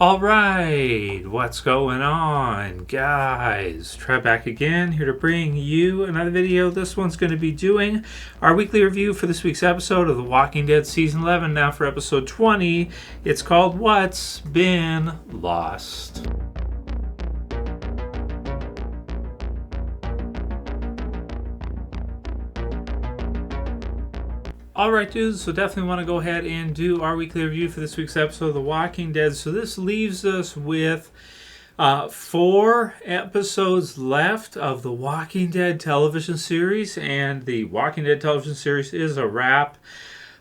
All right, what's going on, guys? Trev back again, here to bring you another video. This one's going to be doing our weekly review for this week's episode of The Walking Dead Season 11. Now for episode 20, it's called What's Been Lost. Alright dudes, so definitely want to go ahead and do our weekly review for this week's episode of The Walking Dead. So this leaves us with 4 episodes left of The Walking Dead television series, and The Walking Dead television series is a wrap.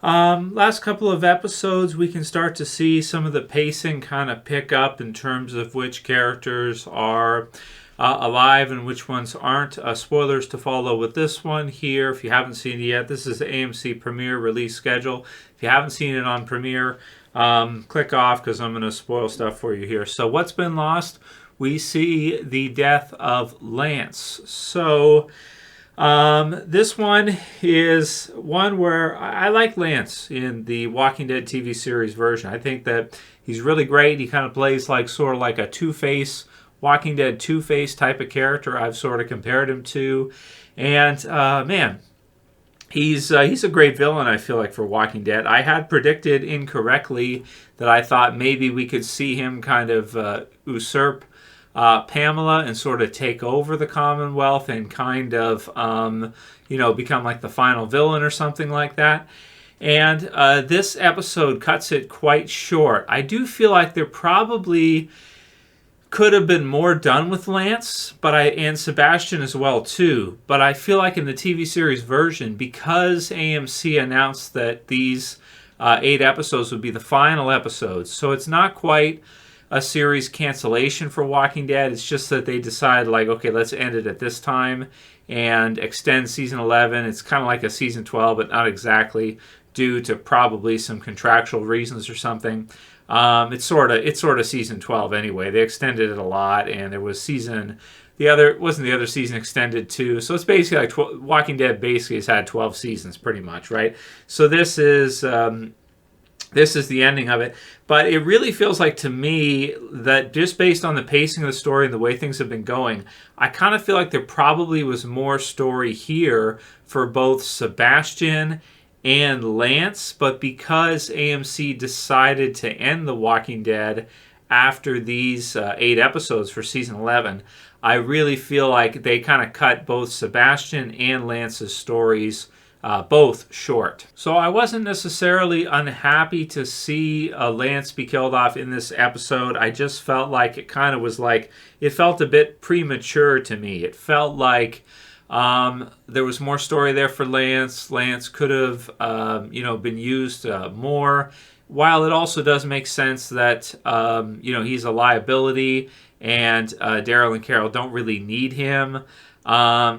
Last couple of episodes we can start to see some of the pacing kind of pick up in terms of which characters are alive and which ones aren't. Spoilers to follow with this one here. If you haven't seen it yet, this is the AMC Premiere release schedule. If you haven't seen it on Premiere, click off because I'm going to spoil stuff for you here. So what's been lost? We see the death of Lance. So this one is one where I like Lance in the Walking Dead TV series version. I think that he's really great. He kind of plays like sort of like a Two-Face, Walking Dead Two-Face type of character I've sort of compared him to. And man, he's a great villain, I feel like, for Walking Dead. I had predicted incorrectly that I thought maybe we could see him kind of usurp Pamela and sort of take over the Commonwealth and kind of become like the final villain or something like that. And this episode cuts it quite short. I do feel like there probably could have been more done with Lance, and Sebastian as well too. But I feel like in the TV series version, because AMC announced that these 8 episodes would be the final episodes, so it's not quite a series cancellation for Walking Dead. It's just that they decided, like, okay, let's end it at this time and extend season 11. It's kind of like a season 12, but not exactly, due to probably some contractual reasons or something. It's sort of season 12 anyway. They extended it a lot, and there was the other season extended too. So it's basically like Walking Dead basically has had 12 seasons pretty much, right? So this is the ending of it. But it really feels like to me that just based on the pacing of the story and the way things have been going, I kind of feel like there probably was more story here for both Sebastian and Lance, but because AMC decided to end The Walking Dead after these 8 episodes for season 11, I really feel like they kind of cut both Sebastian and Lance's stories both short. So I wasn't necessarily unhappy to see Lance be killed off in this episode. I just felt like it kind of was like, it felt a bit premature to me. It felt like there was more story there for Lance. Lance could have, been used more. While it also does make sense that, he's a liability and Daryl and Carol don't really need him.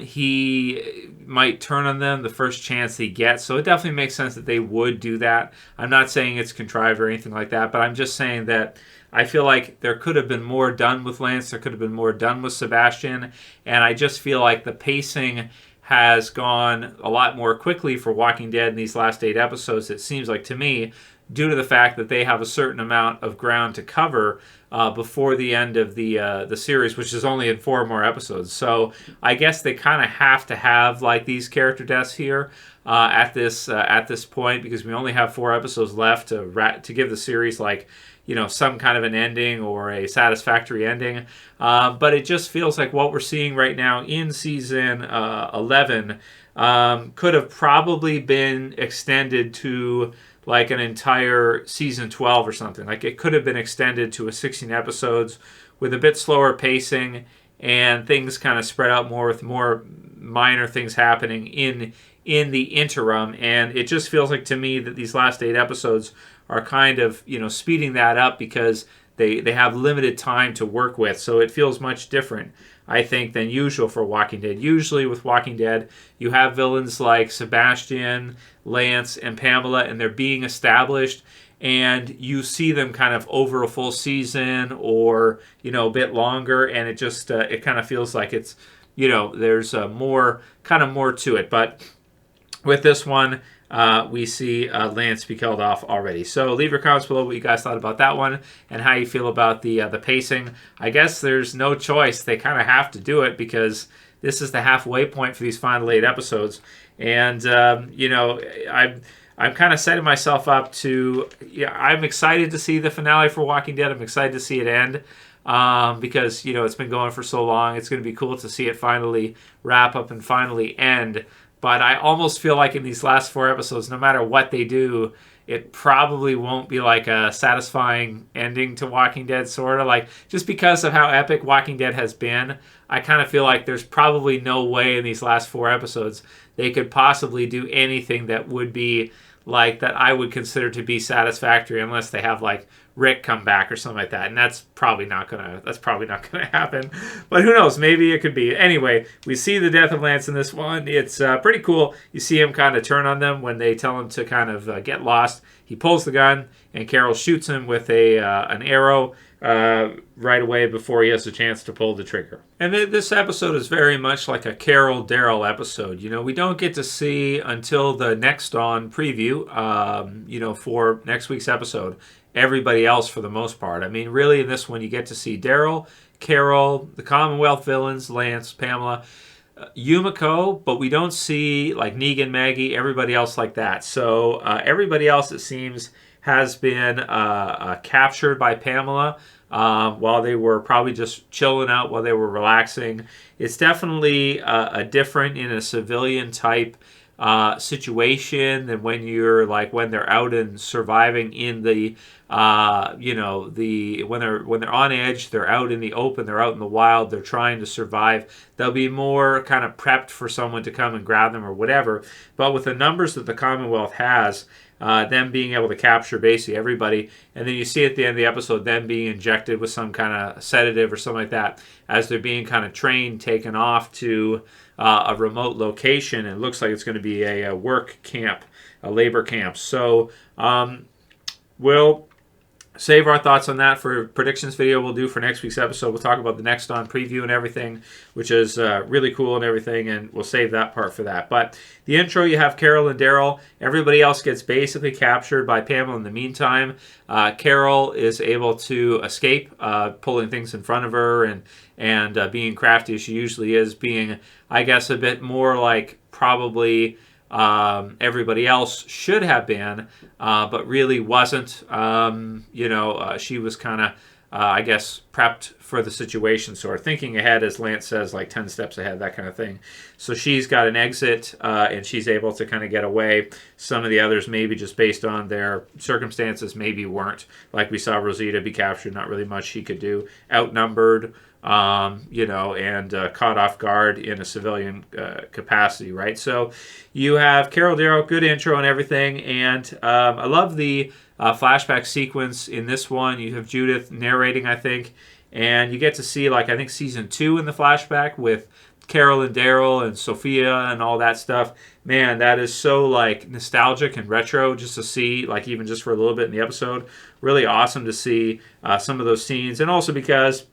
He might turn on them the first chance he gets. So it definitely makes sense that they would do that. I'm not saying it's contrived or anything like that, but I'm just saying that I feel like there could have been more done with Lance. There could have been more done with Sebastian. And I just feel like the pacing has gone a lot more quickly for Walking Dead in these last 8 episodes, it seems like to me, due to the fact that they have a certain amount of ground to cover before the end of the series, which is only in 4 more episodes. So I guess they kind of have to have like these character deaths here at this point, because we only have 4 episodes left to give the series some kind of an ending or a satisfactory ending. But it just feels like what we're seeing right now in season 11 could have probably been extended to like an entire season 12 or something. Like it could have been extended to a 16 episodes with a bit slower pacing and things kind of spread out more with more minor things happening in the interim. And it just feels like to me that these last 8 episodes are kind of, speeding that up because they have limited time to work with. So it feels much different, I think, than usual for Walking Dead. Usually with Walking Dead, you have villains like Sebastian, Lance, and Pamela, and they're being established, and you see them kind of over a full season or, a bit longer, and it just, it kind of feels like it's, there's more to it. But with this one, we see Lance be killed off already. So leave your comments below what you guys thought about that one and how you feel about the pacing. I guess there's no choice. They kind of have to do it because this is the halfway point for these final 8 episodes. And, I'm kind of setting myself up to, I'm excited to see the finale for Walking Dead. I'm excited to see it end because, it's been going for so long. It's going to be cool to see it finally wrap up and finally end. But I almost feel like in these last 4 episodes, no matter what they do, it probably won't be like a satisfying ending to Walking Dead, sort of. Like, just because of how epic Walking Dead has been, I kind of feel like there's probably no way in these last 4 episodes they could possibly do anything that would be like that I would consider to be satisfactory unless they have like Rick come back or something like that, and that's probably not gonna happen. But who knows? Maybe it could be. Anyway, we see the death of Lance in this one. It's pretty cool. You see him kind of turn on them when they tell him to kind of get lost. He pulls the gun, and Carol shoots him with an arrow right away before he has a chance to pull the trigger. And this episode is very much like a Carol Daryl episode. We don't get to see until the next on preview, for next week's episode, everybody else for the most part. I mean, really in this one you get to see Daryl, Carol, the Commonwealth villains, Lance, Pamela, Yumiko, but we don't see like Negan, Maggie, everybody else like that. So everybody else, it seems, has been captured by Pamela while they were probably just chilling out, while they were relaxing. It's definitely a different in a civilian type situation than when when they're out and surviving in the when they're on edge, they're out in the open, they're out in the wild, they're trying to survive. They'll be more kind of prepped for someone to come and grab them or whatever. But with the numbers that the Commonwealth has, them being able to capture basically everybody, and then you see at the end of the episode them being injected with some kind of sedative or something like that as they're being kind of trained, taken off to a remote location. It looks like it's going to be a work camp, a labor camp. So we'll save our thoughts on that for predictions video we'll do for next week's episode. We'll talk about the next on preview and everything, which is really cool and everything, and we'll save that part for that. But the intro, you have Carol and Daryl. Everybody else gets basically captured by Pamela in the meantime. Carol is able to escape, pulling things in front of her and being crafty as she usually is, being, I guess, a bit more like probably everybody else should have been, but really wasn't. She was kind of, I guess, prepped for the situation, sort of thinking ahead, as Lance says, like 10 steps ahead, that kind of thing. So she's got an exit, and she's able to kind of get away. Some of the others, maybe just based on their circumstances, maybe weren't. Like we saw Rosita be captured, not really much she could do. Outnumbered, and caught off guard in a civilian capacity, right? So you have Carol, Daryl, good intro and everything, and I love the flashback sequence in this one. You have Judith narrating, I think, and you get to see, like, I think season 2 in the flashback with Carol and Daryl and Sophia and all that stuff. Man, that is so, like, nostalgic and retro just to see, like, even just for a little bit in the episode. Really awesome to see some of those scenes, and also because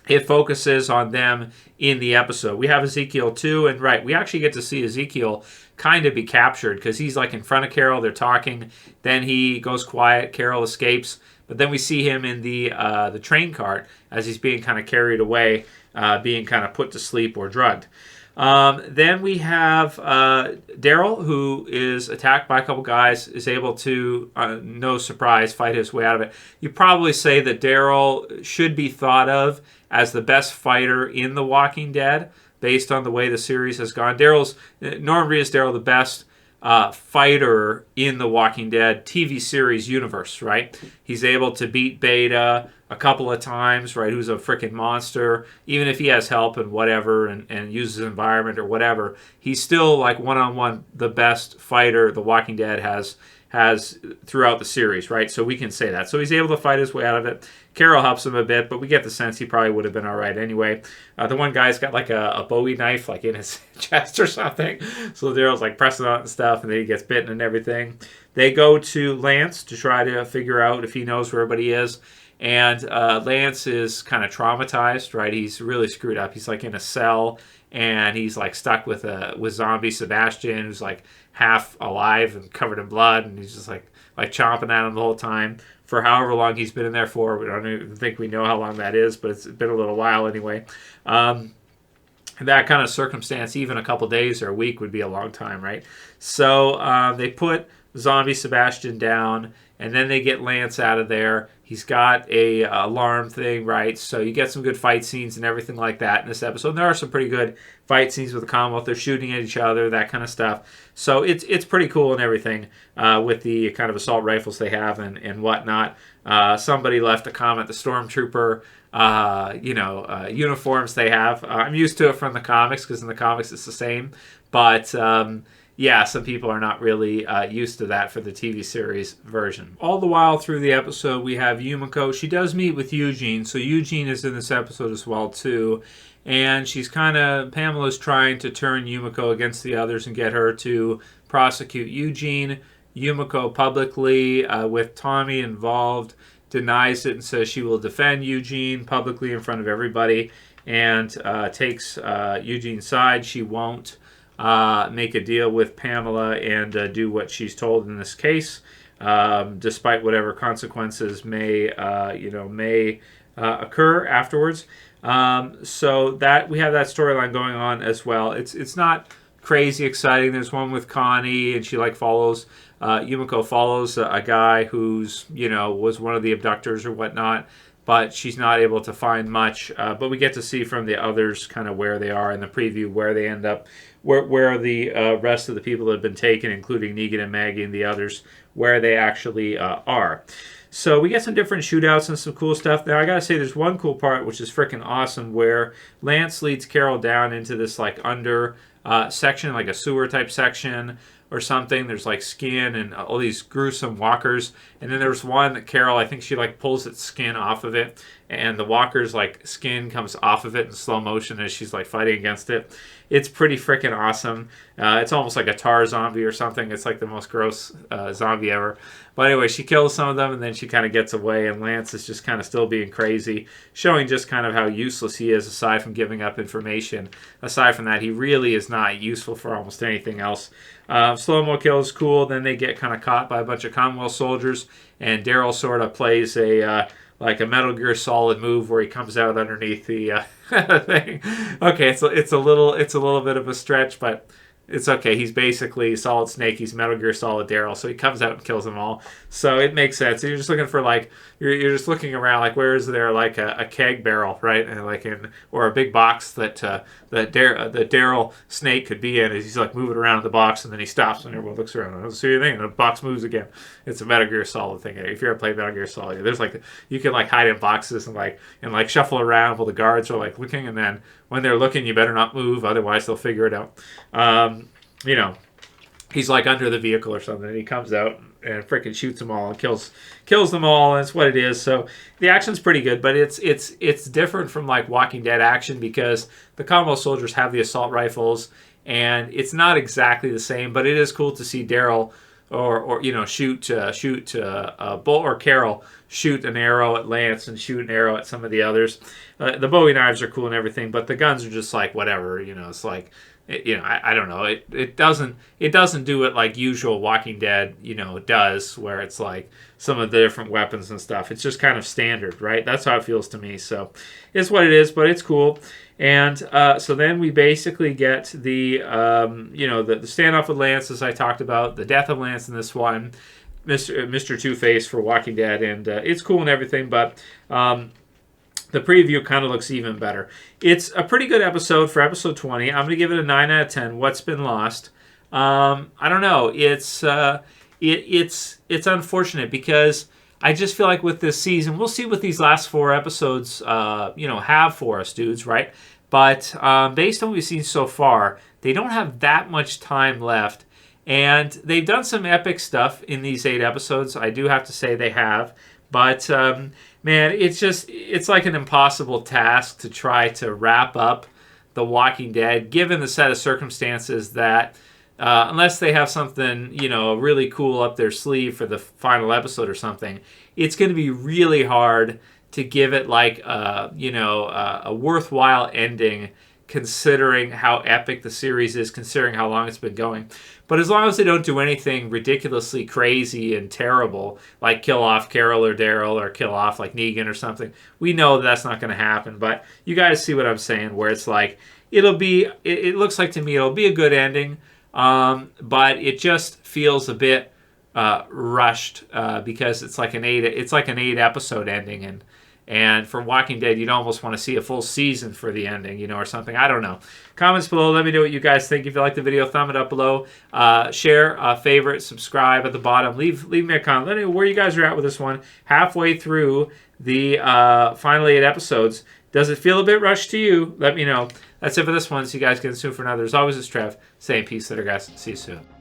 it focuses on them in the episode. We have Ezekiel too, and right, we actually get to see Ezekiel kind of be captured because he's like in front of Carol, they're talking, then he goes quiet, Carol escapes, but then we see him in the train cart as he's being kind of carried away, being kind of put to sleep or drugged. Then we have Daryl, who is attacked by a couple guys, is able to, no surprise, fight his way out of it. You probably say that Daryl should be thought of as the best fighter in The Walking Dead, based on the way the series has gone. Norman Reedus Daryl, the best fighter in the Walking Dead TV series universe, right? He's able to beat Beta a couple of times, right? Who's a freaking monster. Even if he has help and whatever and uses his environment or whatever, he's still like one-on-one the best fighter the Walking Dead has throughout the series, right? So we can say that. So he's able to fight his way out of it. Carol helps him a bit, but we get the sense he probably would have been all right anyway. The one guy's got like a Bowie knife like in his chest or something. So Daryl's like pressing on it and stuff, and then he gets bitten and everything. They go to Lance to try to figure out if he knows where everybody is. And Lance is kind of traumatized, right? He's really screwed up. He's like in a cell, and he's like stuck with zombie Sebastian, who's like half alive and covered in blood, and he's just like chomping at him the whole time for however long he's been in there for. We don't even think we know how long that is, but it's been a little while anyway. That kind of circumstance, even a couple days or a week would be a long time, right? So they put zombie Sebastian down, and then they get Lance out of there. He's got a alarm thing, right? So you get some good fight scenes and everything like that in this episode. And there are some pretty good fight scenes with the Commonwealth. They're shooting at each other, that kind of stuff. So it's pretty cool and everything with the kind of assault rifles they have and whatnot. Somebody left a comment, the Stormtrooper uniforms they have. I'm used to it from the comics because in the comics it's the same. But yeah, some people are not really used to that for the TV series version. All the while through the episode, we have Yumiko. She does meet with Eugene, so Eugene is in this episode as well, too. And Pamela's trying to turn Yumiko against the others and get her to prosecute Eugene. Yumiko publicly, with Tommy involved, denies it and says she will defend Eugene publicly in front of everybody and takes Eugene's side. She won't make a deal with Pamela and do what she's told in this case, despite whatever consequences may occur afterwards. So that we have that storyline going on as well. It's not crazy exciting. There's one with Connie, and she follows. Yumiko follows a guy who's was one of the abductors or whatnot, but she's not able to find much. But we get to see from the others kind of where they are in the preview, where they end up, where the rest of the people that have been taken, including Negan and Maggie and the others, where they actually are. So we get some different shootouts and some cool stuff. Now I gotta say, there's one cool part which is freaking awesome, where Lance leads Carol down into this under section, like a sewer type section or something. There's skin and all these gruesome walkers, and then there's one that Carol, I think she pulls its skin off of it, and the walker's skin comes off of it in slow motion as she's fighting against it. It's pretty freaking awesome. It's almost like a tar zombie or something. It's the most gross zombie ever. But anyway, she kills some of them, and then she kind of gets away, and Lance is just kind of still being crazy, showing just kind of how useless he is aside from giving up information. Aside from that, he really is not useful for almost anything else. Slow-mo kill is cool. Then they get kind of caught by a bunch of Commonwealth soldiers, and Daryl sort of plays a Metal Gear Solid move where he comes out underneath the thing. Okay, it's a little bit of a stretch, but it's okay. He's basically Solid Snake. He's Metal Gear Solid Daryl, so he comes out and kills them all. So it makes sense. You're just looking for you're just looking around where is there a keg barrel, right? And or a big box that Daryl Snake could be in. As he's moving around in the box, and then he stops and everyone looks around. I don't see anything, and the box moves again. It's a Metal Gear Solid thing. If you ever played Metal Gear Solid, there's you can hide in boxes and shuffle around while the guards are looking, and then when they're looking, you better not move, otherwise they'll figure it out. He's under the vehicle or something, and he comes out and freaking shoots them all and kills them all, and that's what it is. So the action's pretty good, but it's different from Walking Dead action because the Commonwealth soldiers have the assault rifles, and it's not exactly the same, but it is cool to see Daryl or shoot Bull or Carol shoot an arrow at Lance and shoot an arrow at some of the others. The Bowie knives are cool and everything, but the guns are just whatever. It's I don't know. It doesn't do it like usual Walking Dead does, where it's some of the different weapons and stuff. It's just kind of standard, right? That's how it feels to me. So it's what it is, but it's cool. And so then we basically get the standoff with Lance, as I talked about, the death of Lance in this one, Mr. Two-Face for Walking Dead, and it's cool and everything, but the preview kind of looks even better. It's a pretty good episode for episode 20. I'm going to give it a 9 out of 10. What's been lost? I don't know. It's unfortunate because I just feel with this season, we'll see what these last 4 episodes have for us, dudes, right? But based on what we've seen so far, they don't have that much time left. And they've done some epic stuff in these 8 episodes. I do have to say they have. But, man, it's like an impossible task to try to wrap up The Walking Dead, given the set of circumstances that, unless they have something, really cool up their sleeve for the final episode or something, it's going to be really hard to give it a worthwhile ending, considering how epic the series is, considering how long it's been going. But as long as they don't do anything ridiculously crazy and terrible, like kill off Carol or Daryl or kill off like Negan or something, we know that's not going to happen. But you guys see what I'm saying, where it's like, it looks like to me it'll be a good ending, but it just feels a bit rushed because it's like an 8 episode ending, and for Walking Dead, you'd almost want to see a full season for the ending, or something. I don't know. Comments below. Let me know what you guys think. If you like the video, thumb it up below. Share, favorite, subscribe at the bottom. Leave me a comment. Let me know where you guys are at with this one. Halfway through the final 8 episodes. Does it feel a bit rushed to you? Let me know. That's it for this one. See you guys again soon for another. As always, it's Trev. Saying peace later, guys. See you soon.